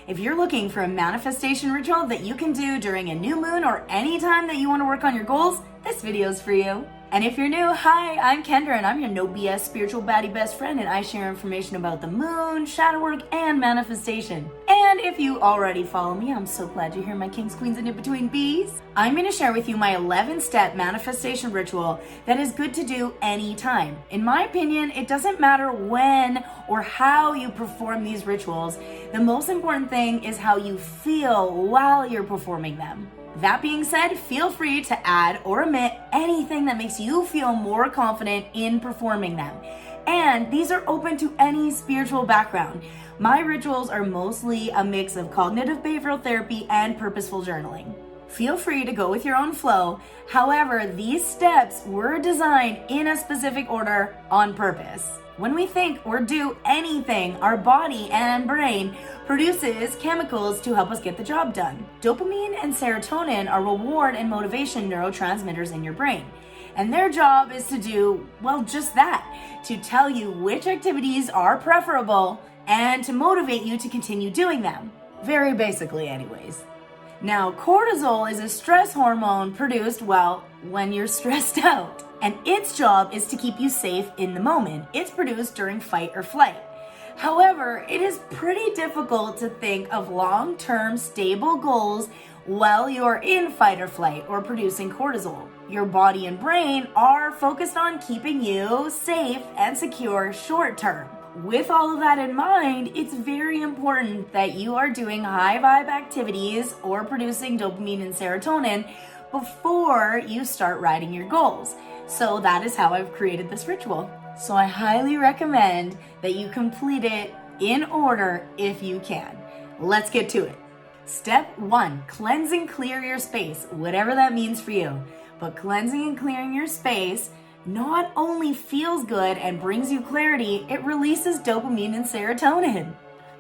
If you're looking for a manifestation ritual that you can do during a new moon or any time that you want to work on your goals, this video is for you. And if you're new, hi, I'm Kendra and I'm your no BS spiritual baddie best friend, and I share information about the moon, shadow work, and manifestation. And if you already follow me, I'm so glad you're here, my kings, queens, and in between bees. I'm going to share with you my 11-step manifestation ritual that is good to do anytime. In my opinion, it doesn't matter when or how you perform these rituals. The most important thing is how you feel while you're performing them. That being said, feel free to add or omit anything that makes you feel more confident in performing them. And these are open to any spiritual background. My rituals are mostly a mix of cognitive behavioral therapy and purposeful journaling. Feel free to go with your own flow. However, these steps were designed in a specific order on purpose. When we think or do anything, our body and brain produces chemicals to help us get the job done. Dopamine and serotonin are reward and motivation neurotransmitters in your brain. And their job is to do, well, just that, to tell you which activities are preferable and to motivate you to continue doing them. Very basically anyways. Now, cortisol is a stress hormone produced, well, when you're stressed out. And its job is to keep you safe in the moment. It's produced during fight or flight. However, it is pretty difficult to think of long-term stable goals while you're in fight or flight or producing cortisol. Your body and brain are focused on keeping you safe and secure short-term. With all of that in mind, it's very important that you are doing high vibe activities or producing dopamine and serotonin before you start writing your goals. So that is how I've created this ritual. So I highly recommend that you complete it in order if you can. Let's get to it. Step 1, cleanse and clear your space, whatever that means for you. But cleansing and clearing your space not only feels good and brings you clarity, it releases dopamine and serotonin.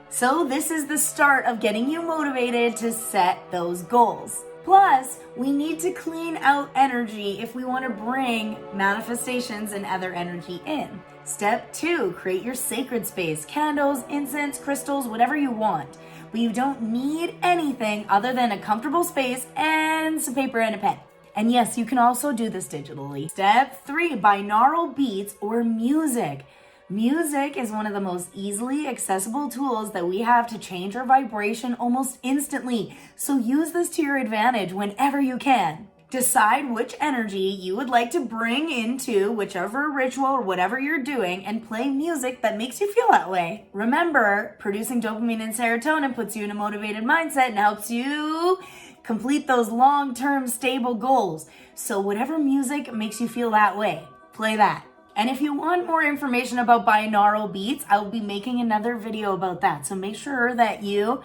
So this is the start of getting you motivated to set those goals. Plus, we need to clean out energy if we want to bring manifestations and other energy in. Step 2, create your sacred space, candles, incense, crystals, whatever you want. But you don't need anything other than a comfortable space and some paper and a pen. And yes, you can also do this digitally. Step 3, binaural beats or music. Music is one of the most easily accessible tools that we have to change our vibration almost instantly. So use this to your advantage whenever you can. Decide which energy you would like to bring into whichever ritual or whatever you're doing and play music that makes you feel that way. Remember, producing dopamine and serotonin puts you in a motivated mindset and helps you complete those long-term stable goals. So whatever music makes you feel that way, play that. And if you want more information about binaural beats, I will be making another video about that. So make sure that you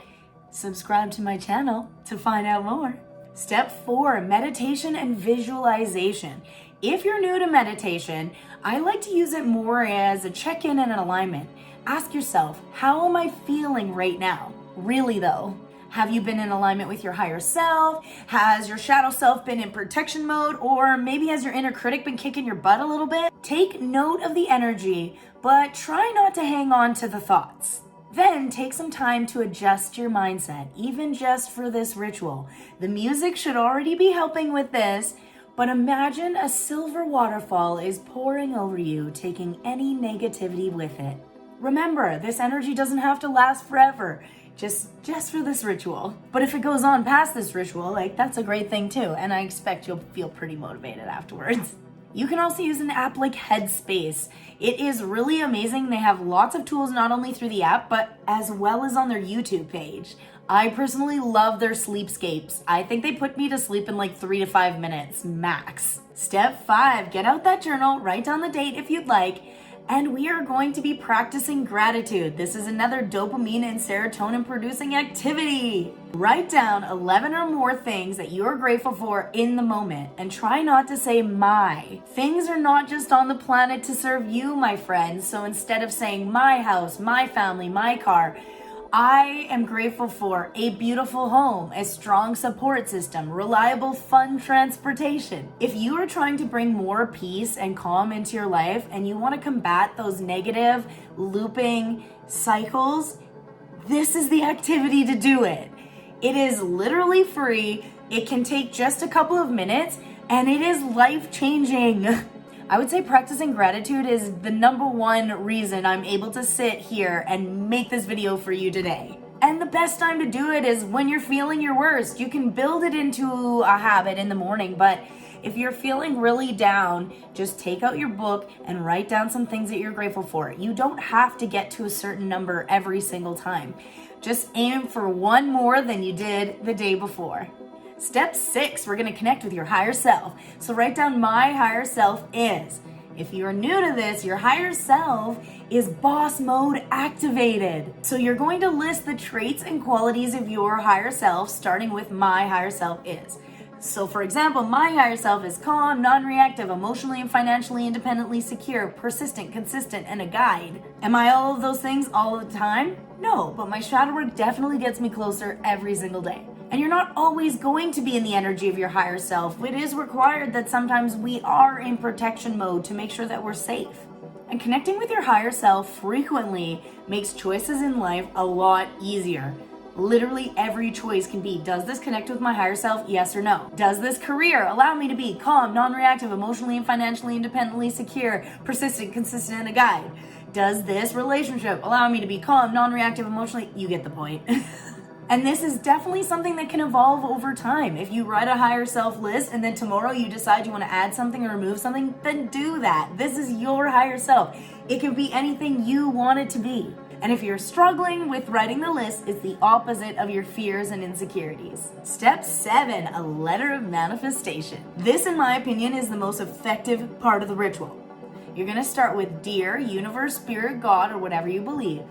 subscribe to my channel to find out more. Step 4, meditation and visualization. If you're new to meditation, I like to use it more as a check-in and an alignment. Ask yourself, how am I feeling right now? Really though. Have you been in alignment with your higher self? Has your shadow self been in protection mode? Or maybe has your inner critic been kicking your butt a little bit? Take note of the energy, but try not to hang on to the thoughts. Then take some time to adjust your mindset, even just for this ritual. The music should already be helping with this, but imagine a silver waterfall is pouring over you, taking any negativity with it. Remember, this energy doesn't have to last forever. Just for this ritual. But if it goes on past this ritual, that's a great thing too. And I expect you'll feel pretty motivated afterwards. You can also use an app like Headspace. It is really amazing. They have lots of tools, not only through the app, but as well as on their YouTube page. I personally love their sleepscapes. I think they put me to sleep in 3 to 5 minutes, max. Step 5, get out that journal, write down the date if you'd like, and we are going to be practicing gratitude. This is another dopamine and serotonin producing activity. Write down 11 or more things that you're grateful for in the moment and try not to say my. Things are not just on the planet to serve you, my friends. So instead of saying my house, my family, my car, I am grateful for a beautiful home, a strong support system, reliable, fun transportation. If you are trying to bring more peace and calm into your life and you want to combat those negative looping cycles, this is the activity to do it. It is literally free. It can take just a couple of minutes and it is life-changing. I would say practicing gratitude is the number one reason I'm able to sit here and make this video for you today. And the best time to do it is when you're feeling your worst. You can build it into a habit in the morning, but if you're feeling really down, just take out your book and write down some things that you're grateful for. You don't have to get to a certain number every single time. Just aim for one more than you did the day before. Step 6, we're gonna connect with your higher self. So write down my higher self is. If you're new to this, your higher self is boss mode activated. So you're going to list the traits and qualities of your higher self, starting with my higher self is. So for example, my higher self is calm, non-reactive, emotionally and financially independently secure, persistent, consistent, and a guide. Am I all of those things all the time? No, but my shadow work definitely gets me closer every single day. And you're not always going to be in the energy of your higher self. It is required that sometimes we are in protection mode to make sure that we're safe. And connecting with your higher self frequently makes choices in life a lot easier. Literally every choice can be, does this connect with my higher self? Yes or no? Does this career allow me to be calm, non-reactive, emotionally and financially independently secure, persistent, consistent, and a guide? Does this relationship allow me to be calm, non-reactive, emotionally? You get the point. And this is definitely something that can evolve over time. If you write a higher self list and then tomorrow you decide you want to add something or remove something, then do that. This is your higher self. It can be anything you want it to be. And if you're struggling with writing the list, it's the opposite of your fears and insecurities. Step 7, a letter of manifestation. This, in my opinion, is the most effective part of the ritual. You're gonna start with Dear Universe, Spirit, God, or whatever you believe.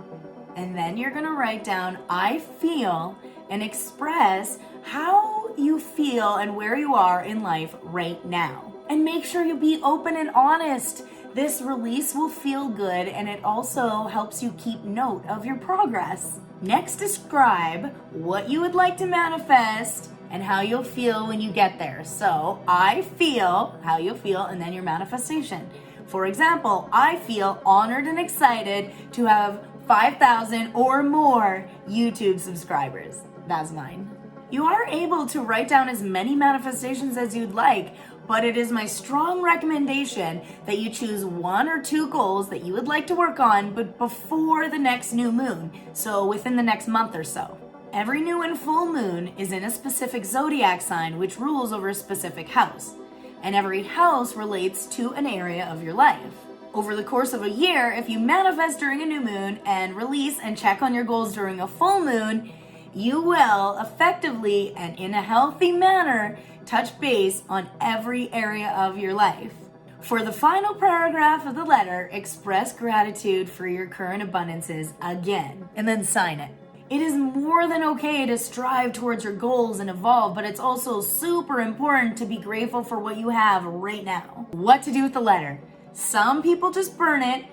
And then you're gonna write down, I feel, and express how you feel and where you are in life right now. And make sure you be open and honest. This release will feel good and it also helps you keep note of your progress. Next, describe what you would like to manifest and how you'll feel when you get there. So, I feel, how you feel, and then your manifestation. For example, I feel honored and excited to have 5,000 or more YouTube subscribers. That's mine. You are able to write down as many manifestations as you'd like, but it is my strong recommendation that you choose 1 or 2 goals that you would like to work on, but before the next new moon, so within the next month or so. Every new and full moon is in a specific zodiac sign, which rules over a specific house, and every house relates to an area of your life. Over the course of a year, if you manifest during a new moon and release and check on your goals during a full moon, you will effectively and in a healthy manner touch base on every area of your life. For the final paragraph of the letter, express gratitude for your current abundances again, and then sign it. It is more than okay to strive towards your goals and evolve, but it's also super important to be grateful for what you have right now. What to do with the letter? Some people just burn it,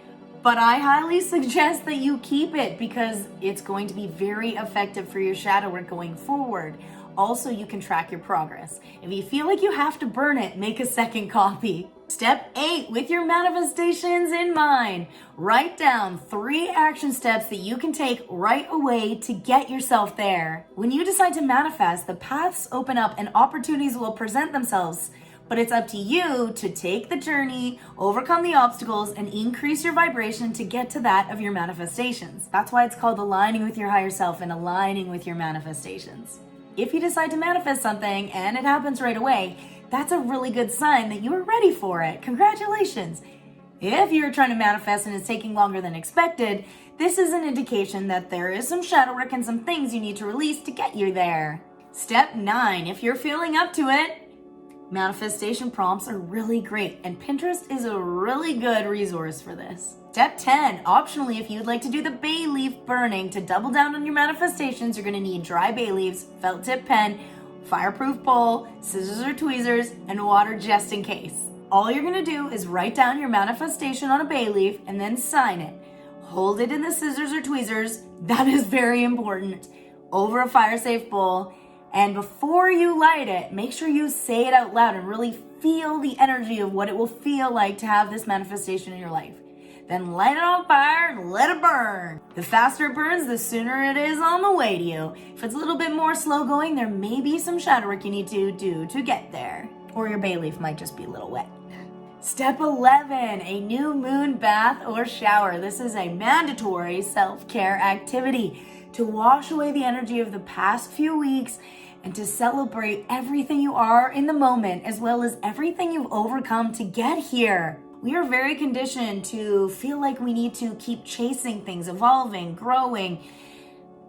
but I highly suggest that you keep it because it's going to be very effective for your shadow work going forward. Also, you can track your progress. If you feel like you have to burn it, make a second copy. Step 8, with your manifestations in mind, write down 3 action steps that you can take right away to get yourself there. When you decide to manifest, the paths open up and opportunities will present themselves. But it's up to you to take the journey, overcome the obstacles, and increase your vibration to get to that of your manifestations. That's why it's called aligning with your higher self and aligning with your manifestations. If you decide to manifest something and it happens right away, that's a really good sign that you are ready for it. Congratulations. If you're trying to manifest and it's taking longer than expected, this is an indication that there is some shadow work and some things you need to release to get you there. Step 9, if you're feeling up to it, manifestation prompts are really great, and Pinterest is a really good resource for this. Step 10, optionally, if you'd like to do the bay leaf burning to double down on your manifestations, you're going to need dry bay leaves, felt tip pen, fireproof bowl, scissors or tweezers, and water just in case. All you're going to do is write down your manifestation on a bay leaf and then sign it. Hold it in the scissors or tweezers, that is very important, over a fire safe bowl. And before you light it, make sure you say it out loud and really feel the energy of what it will feel like to have this manifestation in your life. then light it on fire and let it burn. The faster it burns, the sooner it is on the way to you. If it's a little bit more slow going, there may be some shadow work you need to do to get there. Or your bay leaf might just be a little wet. Step 11, a new moon bath or shower. This is a mandatory self-care activity to wash away the energy of the past few weeks and to celebrate everything you are in the moment, as well as everything you've overcome to get here. We are very conditioned to feel like we need to keep chasing things, evolving, growing.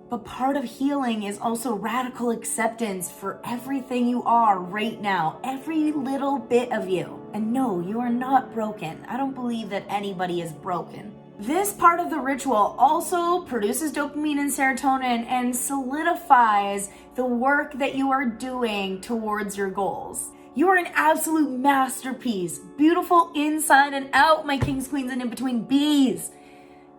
But part of healing is also radical acceptance for everything you are right now, every little bit of you. And no, you are not broken. I don't believe that anybody is broken. This part of the ritual also produces dopamine and serotonin and solidifies the work that you are doing towards your goals. You are an absolute masterpiece, beautiful inside and out, my kings, queens, and in between bees.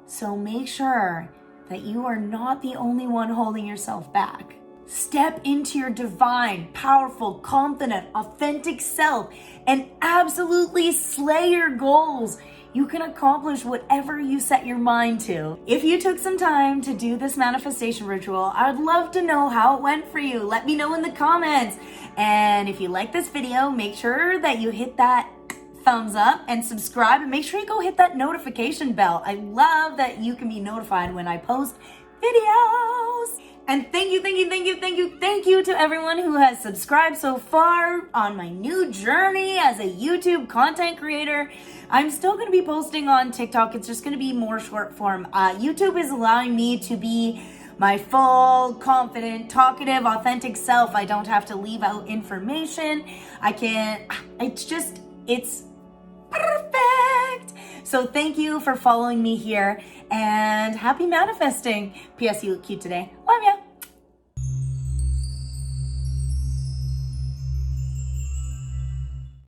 So make sure that you are not the only one holding yourself back. Step into your divine, powerful, confident, authentic self and absolutely slay your goals. You can accomplish whatever you set your mind to. If you took some time to do this manifestation ritual, I would love to know how it went for you. Let me know in the comments. And if you like this video, make sure that you hit that thumbs up and subscribe, and make sure you go hit that notification bell. I love that you can be notified when I post videos. And thank you to everyone who has subscribed so far on my new journey as a YouTube content creator. I'm still going to be posting on TikTok. It's just going to be more short form. YouTube is allowing me to be my full, confident, talkative, authentic self. I don't have to leave out information. It's perfect. So thank you for following me here and happy manifesting. P.S. You look cute today. Love ya.